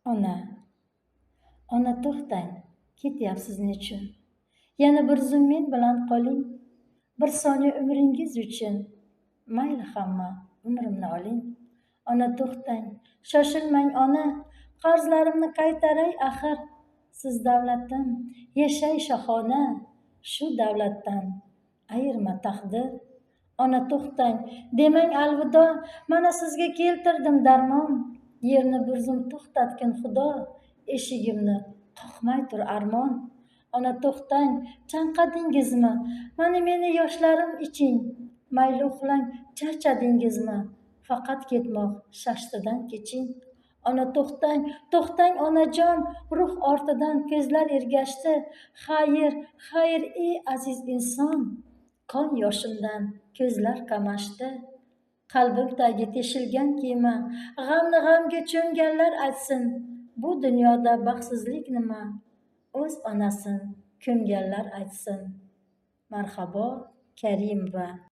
Ona, ona to'xtang, ketyapsiz nechun? Yana bir zum men bilan qoling, bir soniya umringiz uchun. Mayli hamma, umrimni oling. Ona to'xtang, shoshilmang ona, qarzlarimni qaytaray axir. Siz davlatim, yashay shohona, shu davlatdan ayirma taqdir. Ona to'xtang, demang alvido, mana sizga keltirdim darmon. Yerni bir zum to'xtatgin Xudo, eshigimni qoqmay tur armon. Ona to'xtang, chanqadingizmi? Mana meni yoshlarim iching. Mayli uxlang, charchadingizmi? Faqat ketmoq shashtidan keching. Ona to'xtang, to'xtang onajon, ruh ortidan ko'zlar ergashdi. Xayr, xayr ey aziz inson. Qon yoshimdan ko'zlar qamashdi. Qalbimdagi teshilgan kema, g'amni g'amga cho'mganlar aytsin. Bu dunyoda baxtsizlik nima? O'z onasin ko'mganlar aytsin. Marhabo Karimova.